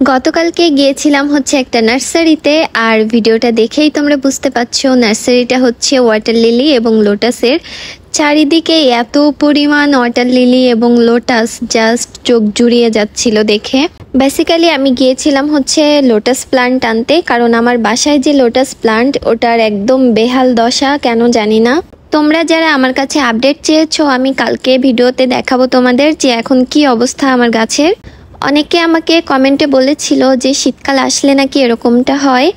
গতকালকে গিয়েছিলাম হচ্ছে একটা নার্সারিতে, আর ভিডিওটা দেখেই তোমরা বুঝতে পারছো নার্সারিটা হচ্ছে ওয়াটার লিলি এবং লোটাসের। চারিদিকে এত পরিমাণ ওয়াটার লিলি এবং লোটাস, জাস্ট চোখ জুড়িয়ে যাচ্ছিল দেখে। বেসিক্যালি আমি গিয়েছিলাম হচ্ছে লোটাস প্লান্ট আনতে, কারণ আমার বাসায় যে লোটাস প্লান্ট ওটার একদম বেহাল দশা, কেন জানি না। তোমরা যারা আমার কাছে আপডেট চেয়েছো, আমি কালকে ভিডিওতে দেখাবো তোমাদের যে এখন কি অবস্থা আমার গাছের। অনেকে আমাকে কমেন্টে বলেছিল যে শীতকাল আসলে নাকি এরকমটা হয়,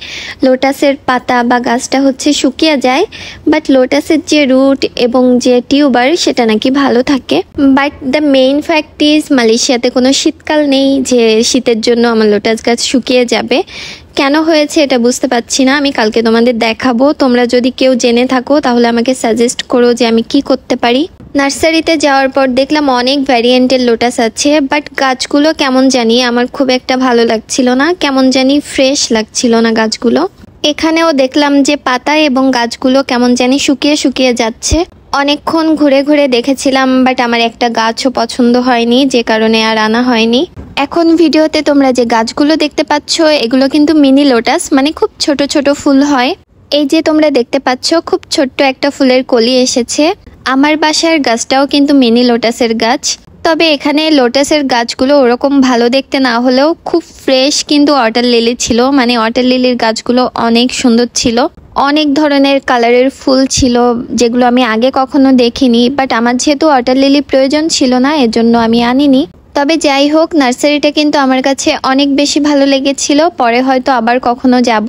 লোটাসের পাতা বা গাছটা হচ্ছে শুকিয়ে যায়, বাট লোটাসের যে রুট এবং যে টিউবার সেটা নাকি ভালো থাকে। But the main fact is মালয়েশিয়াতে কোনো শীতকাল নেই যে শীতের জন্য আমার লোটাস গাছ শুকিয়ে যাবে। কেন হয়েছে এটা বুঝতে পারছি না, আমি কালকে তোমাদের দেখাবো। তোমরা যদি কেউ জেনে থাকো তাহলে আমাকে সাজেস্ট করো যে আমি কি করতে পারি। নার্সারিতে যাওয়ার পর দেখলাম অনেক ভ্যারিয়েন্টের লোটাস আছে, বাট গাছগুলো কেমন জানি আমার খুব একটা ভালো লাগছিল না, কেমন জানি ফ্রেশ লাগছিল না গাছগুলো। এখানেও দেখলাম যে পাতা এবং গাছগুলো কেমন জানি শুকিয়ে শুকিয়ে যাচ্ছে। অনেকক্ষণ ঘুরে ঘুরে দেখেছিলাম, বাট আমার একটা গাছও পছন্দ হয়নি, যে কারণে আর আনা হয়নি। এখন ভিডিওতে তোমরা যে গাছগুলো দেখতে পাচ্ছ এগুলো কিন্তু মিনি লোটাস, মানে খুব ছোট ছোট ফুল হয়। এই যে তোমরা দেখতে পাচ্ছ খুব ছোট্ট একটা ফুলের কলি এসেছে। আমার বাসার গাছটাও কিন্তু মিনি লোটাসের গাছ, তবে এখানে লোটাসের গাছগুলো ওরকম ভালো দেখতে না হলেও খুব ফ্রেশ কিন্তু ওয়াটার লিলি ছিল, মানে ওয়াটার লিলির গাছগুলো অনেক সুন্দর ছিল। অনেক ধরনের কালারের ফুল ছিল যেগুলো আমি আগে কখনো দেখিনি, বাট আমার যেহেতু ওয়াটার লিলি প্রয়োজন ছিল না এজন্য আমি আনিনি। তবে যাই হোক, নার্সারিটা কিন্তু আমার কাছে অনেক বেশি ভালো লেগেছিল, পরে হয়তো আবার কখনো যাব।